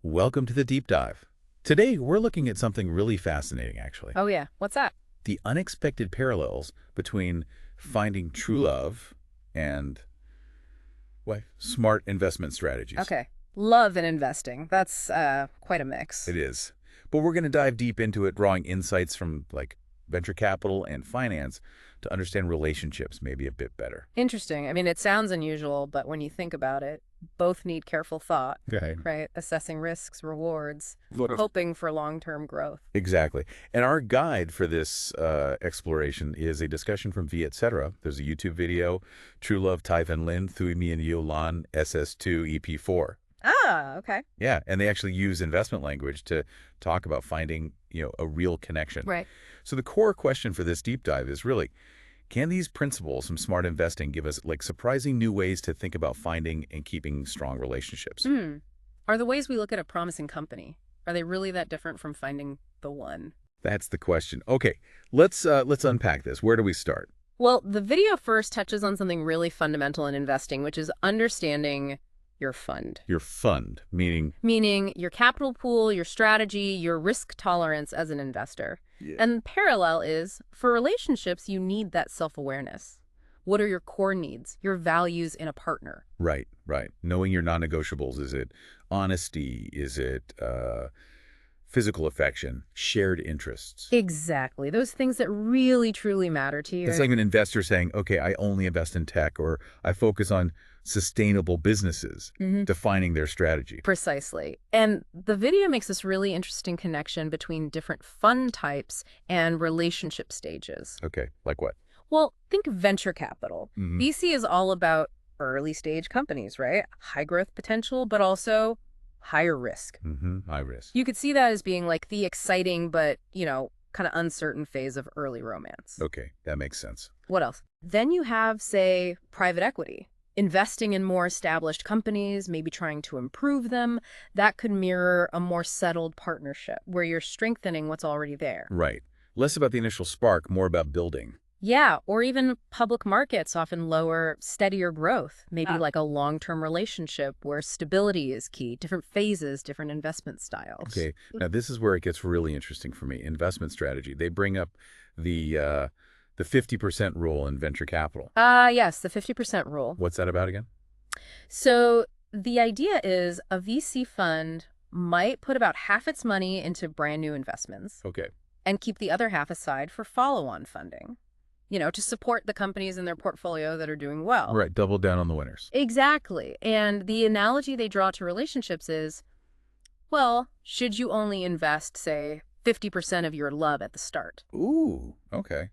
Welcome to the deep dive. Today, we're looking at something really fascinating, actually. Oh yeah, what's that? The unexpected parallels between finding true love and, well, smart investment strategies. Okay. Love and investing. That's quite a mix. It is. But we're going to dive deep into it, drawing insights from, venture capital and finance to understand relationships maybe a bit better. Interesting. I mean, it sounds unusual, but when you think about it, both need careful thought, Okay. right? Assessing risks, rewards, What if- hoping for long-term growth. Exactly. And our guide for this exploration is a discussion from V, etc. There's a YouTube video, True Love, Tai Van Lin, Thuy Mien Yolan, SS2, EP4. Ah, okay. Yeah, and they actually use investment language to talk about finding, a real connection. Right. So the core question for this deep dive is really, can these principles from smart investing give us surprising new ways to think about finding and keeping strong relationships? Are the ways we look at a promising company, are they really that different from finding the one? That's the question. Okay, let's unpack this. Where do we start? Well, the video first touches on something really fundamental in investing, which is understanding your fund. Your fund, meaning Meaning your capital pool, your strategy, your risk tolerance as an investor. Yeah. And parallel is, for relationships, you need that self-awareness. What are your core needs, your values in a partner? Right. Knowing your non-negotiables. Is it honesty? Is it physical affection? Shared interests? Exactly. Those things that really, truly matter to you. It's like an investor saying, okay, I only invest in tech, or I focus on sustainable businesses, defining their strategy. Precisely. And the video makes this really interesting connection between different fund types and relationship stages. Okay, like what? Well, think venture capital. Mhm. VC is all about early stage companies, right? High growth potential, but also higher risk. High risk. You could see that as being like the exciting but, kind of uncertain phase of early romance. Okay, that makes sense. What else? Then you have, say, private equity. Investing in more established companies, maybe trying to improve them. That could mirror a more settled partnership where you're strengthening what's already there. Right. Less about the initial spark, more about building. Yeah, or even public markets often lower steadier growth, maybe like a long-term relationship where stability is key, different phases, different investment styles. Okay, now this is where it gets really interesting for me. Investment strategy. They bring up the 50% rule in venture capital. Yes, the 50% rule. What's that about again? So the idea is a VC fund might put about half its money into brand new investments Okay. and keep the other half aside for follow-on funding, to support the companies in their portfolio that are doing well. Right, double down on the winners. Exactly. And the analogy they draw to relationships is, well, should you only invest, say, 50% of your love at the start? Ooh, okay.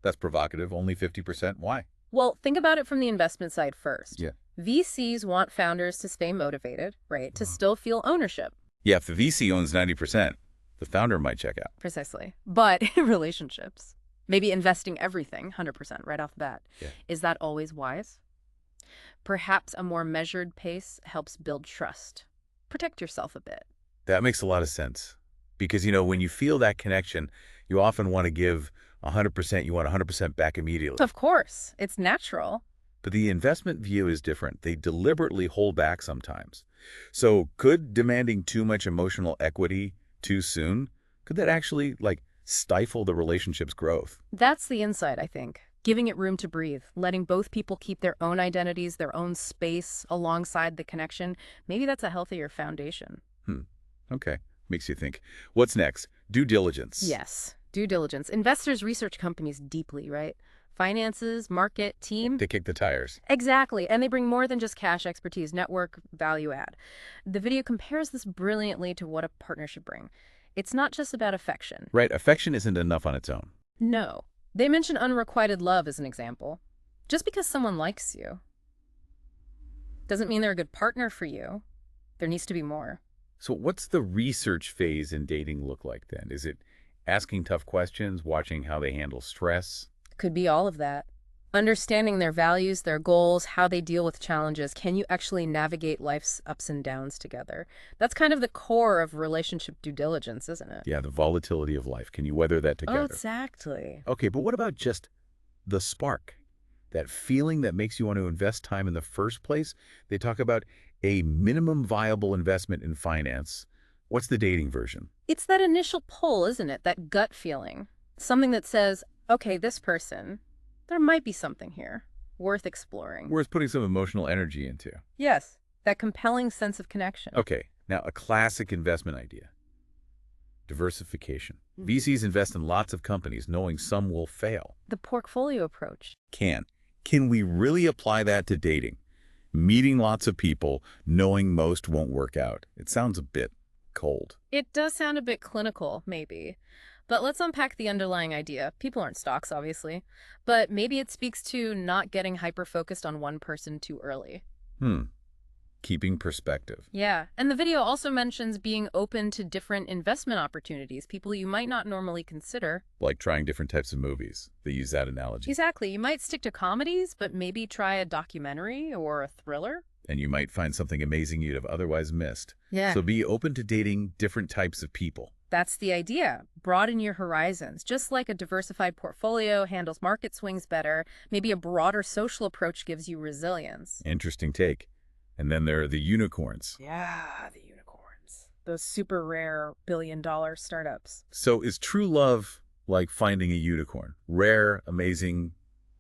That's provocative. Only 50%. Why? Well, think about it from the investment side first. Yeah. VCs want founders to stay motivated, right? To still feel ownership. Yeah, if the VC owns 90%, the founder might check out. Precisely. But in relationships, maybe investing everything, 100% right off the bat. Yeah. Is that always wise? Perhaps a more measured pace helps build trust. Protect yourself a bit. That makes a lot of sense. Because, when you feel that connection, you often want to give 100%, you want 100% back immediately. Of course, it's natural. But the investment view is different. They deliberately hold back sometimes. So could demanding too much emotional equity too soon, could that actually, stifle the relationship's growth? That's the insight, I think. Giving it room to breathe, letting both people keep their own identities, their own space alongside the connection. Maybe that's a healthier foundation. Okay. Makes you think. What's next? Due diligence. Yes, due diligence. Investors research companies deeply, right? Finances, market, team. They kick the tires. Exactly. And they bring more than just cash expertise, network, value add. The video compares this brilliantly to what a partner should bring. It's not just about affection. Right. Affection isn't enough on its own. No. They mention unrequited love as an example. Just because someone likes you doesn't mean they're a good partner for you. There needs to be more. So what's the research phase in dating look like then? Is it asking tough questions, watching how they handle stress? Could be all of that. Understanding their values, their goals, how they deal with challenges. Can you actually navigate life's ups and downs together? That's kind of the core of relationship due diligence, isn't it? Yeah, the volatility of life. Can you weather that together? Oh, exactly. Okay, but what about just the spark? That feeling that makes you want to invest time in the first place? They talk about a minimum viable investment in finance, What's the dating version? It's that initial pull, isn't it? That gut feeling. Something that says, okay, this person, there might be something here worth exploring. Worth putting some emotional energy into. Yes, that compelling sense of connection. Okay, now a classic investment idea. Diversification. Mhm. VCs invest in lots of companies knowing some will fail. The portfolio approach. Can we really apply that to dating? Meeting lots of people, knowing most won't work out. It sounds a bit cold. It does sound a bit clinical, maybe. But let's unpack the underlying idea. People aren't stocks, obviously. But maybe it speaks to not getting hyper-focused on one person too early. Keeping perspective. Yeah, and the video also mentions being open to different investment opportunities, people you might not normally consider. Like trying different types of movies. They use that analogy. Exactly. You might stick to comedies, but maybe try a documentary or a thriller. And you might find something amazing you'd have otherwise missed. Yeah. So be open to dating different types of people. That's the idea. Broaden your horizons. Just like a diversified portfolio handles market swings better, maybe a broader social approach gives you resilience. Interesting take. And then there are the unicorns. Yeah, the unicorns. Those super rare billion-dollar startups. So is true love like finding a unicorn? Rare, amazing,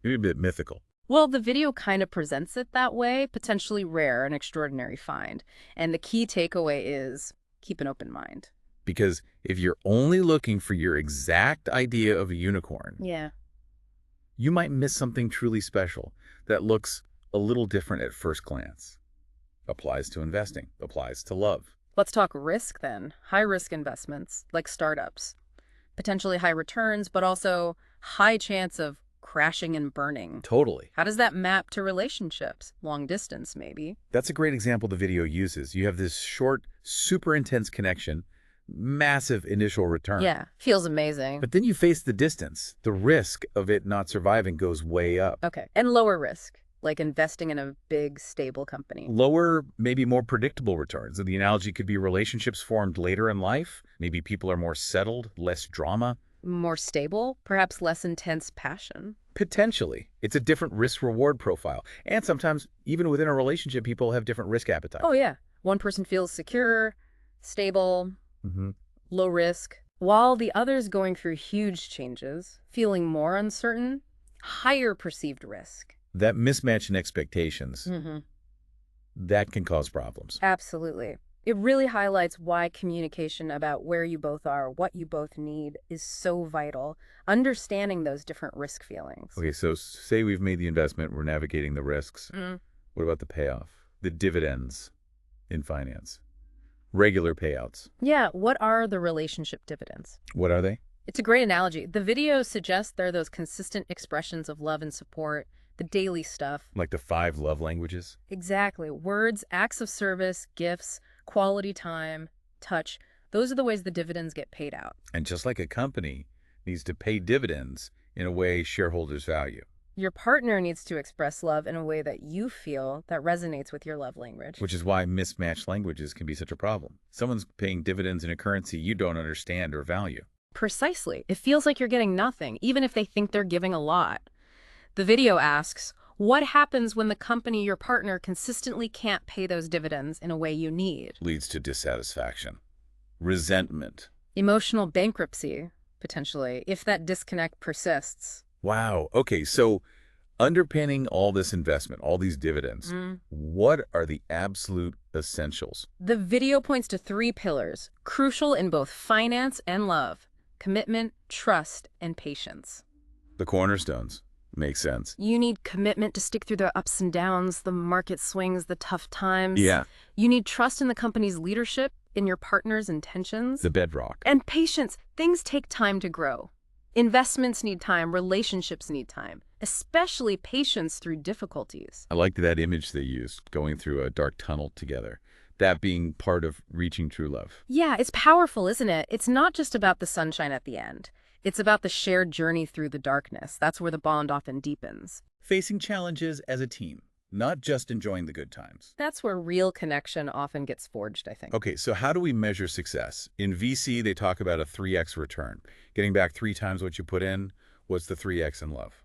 maybe a bit mythical. Well, the video kind of presents it that way, potentially rare, an extraordinary find. And the key takeaway is keep an open mind. Because if you're only looking for your exact idea of a unicorn, Yeah. you might miss something truly special that looks a little different at first glance. Applies to investing, applies to love. Let's talk risk then. High-risk investments, like startups. Potentially high returns, but also high chance of crashing and burning. Totally. How does that map to relationships? Long distance, maybe. That's a great example the video uses. You have this short, super intense connection, massive initial return. Yeah, feels amazing. But then you face the distance. The risk of it not surviving goes way up. Okay, and lower risk, like investing in a big, stable company. Lower, maybe more predictable returns. The analogy could be relationships formed later in life. Maybe people are more settled, less drama. More stable, perhaps less intense passion. Potentially. It's a different risk-reward profile. And sometimes, even within a relationship, people have different risk appetite. Oh, yeah. One person feels secure, stable, Mm-hmm. low risk, while the other's going through huge changes, feeling more uncertain, higher perceived risk. That mismatch in expectations, Mm-hmm. that can cause problems. Absolutely. It really highlights why communication about where you both are, what you both need, is so vital. Understanding those different risk feelings. Okay, so say we've made the investment, we're navigating the risks. Mm. What about the payoff? The dividends in finance? Regular payouts. Yeah, what are the relationship dividends? What are they? It's a great analogy. The video suggests they're those consistent expressions of love and support, the daily stuff. Like the 5 love languages? Exactly. Words, acts of service, gifts, quality time, touch. Those are the ways the dividends get paid out. And just like a company needs to pay dividends in a way shareholders value. Your partner needs to express love in a way that you feel that resonates with your love language. Which is why mismatched languages can be such a problem. Someone's paying dividends in a currency you don't understand or value. Precisely. It feels like you're getting nothing, even if they think they're giving a lot. The video asks, what happens when the company, your partner, consistently can't pay those dividends in a way you need? Leads to dissatisfaction, resentment. Emotional bankruptcy, potentially, if that disconnect persists. Wow. Okay, so underpinning all this investment, all these dividends, what are the absolute essentials? The video points to 3 pillars, crucial in both finance and love: commitment, trust, and patience. The cornerstones. Makes sense. You need commitment to stick through the ups and downs, the market swings, the tough times. Yeah. You need trust in the company's leadership, in your partner's intentions. The bedrock. And patience. Things take time to grow. Investments need time, relationships need time, especially patience through difficulties. I liked that image they used, going through a dark tunnel together. That being part of reaching true love. Yeah, it's powerful, isn't it? It's not just about the sunshine at the end. It's about the shared journey through the darkness. That's where the bond often deepens. Facing challenges as a team, not just enjoying the good times. That's where real connection often gets forged, I think. Okay, so how do we measure success? In VC, they talk about a 3x return. Getting back 3 times what you put in. What's the 3x in love?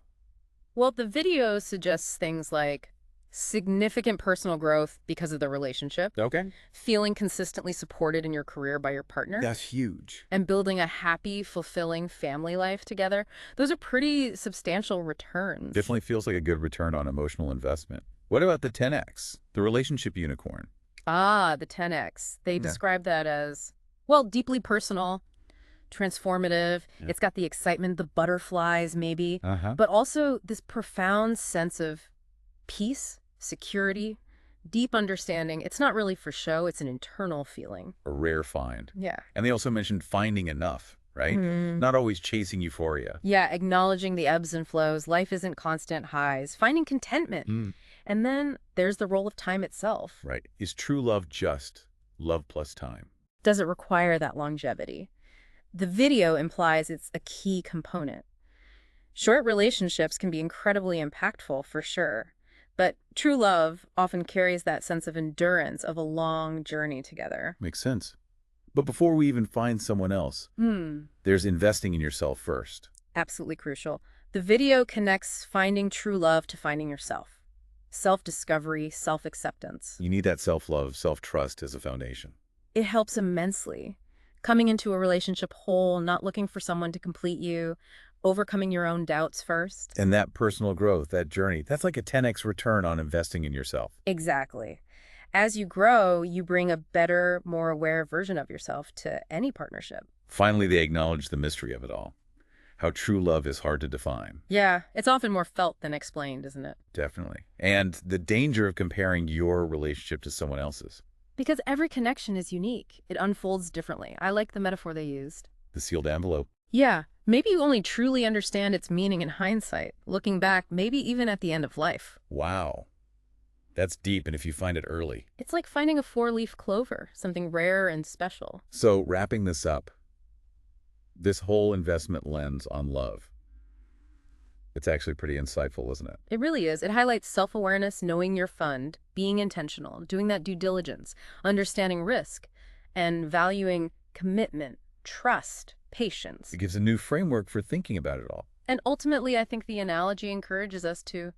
Well, the video suggests things like Significant personal growth because of the relationship, Okay. feeling consistently supported in your career by your partner, That's huge. and building a happy, fulfilling family life together. Those are pretty substantial returns. Definitely feels like a good return on emotional investment. What about the 10X, the relationship unicorn? Ah, the 10X. They Yeah. describe that as, well, deeply personal, transformative. Yeah. It's got the excitement, the butterflies, maybe, Uh-huh. but also this profound sense of peace, security, deep understanding. It's not really for show, it's an internal feeling. A rare find. Yeah. And they also mentioned finding enough, right? Hmm. Not always chasing euphoria. Yeah, acknowledging the ebbs and flows. Life isn't constant highs. Finding contentment. Mm. And then there's the role of time itself. Right. Is true love just love plus time? Does it require that longevity? The video implies it's a key component. Short relationships can be incredibly impactful for sure, but true love often carries that sense of endurance of a long journey together. Makes sense. But before we even find someone else, there's investing in yourself first. Absolutely crucial. The video connects finding true love to finding yourself. Self-discovery, self-acceptance. You need that self-love, self-trust as a foundation. It helps immensely. Coming into a relationship whole, not looking for someone to complete you, overcoming your own doubts first. And that personal growth, that journey, that's like a 10X return on investing in yourself. Exactly. As you grow, you bring a better, more aware version of yourself to any partnership. Finally, they acknowledge the mystery of it all. How true love is hard to define. Yeah, it's often more felt than explained, isn't it? Definitely. And the danger of comparing your relationship to someone else's. Because every connection is unique. It unfolds differently. I like the metaphor they used. The sealed envelope. Yeah, maybe you only truly understand its meaning in hindsight, looking back, maybe even at the end of life. Wow. That's deep, and if you find it early. It's like finding a four-leaf clover, something rare and special. So, wrapping this up, this whole investment lens on love, it's actually pretty insightful, isn't it? It really is. It highlights self-awareness, knowing your fund, being intentional, doing that due diligence, understanding risk, and valuing commitment, trust, patience. It gives a new framework for thinking about it all. And ultimately, I think the analogy encourages us to,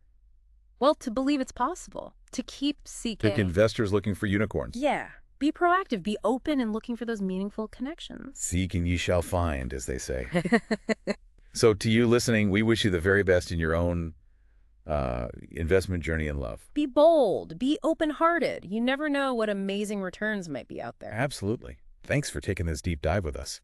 well, to believe it's possible, to keep seeking. Pick investors looking for unicorns. Yeah. Be proactive, be open, and looking for those meaningful connections. Seek and ye shall find, as they say. So to you listening, we wish you the very best in your own investment journey in love. Be bold, be open-hearted. You never know what amazing returns might be out there. Absolutely. Thanks for taking this deep dive with us.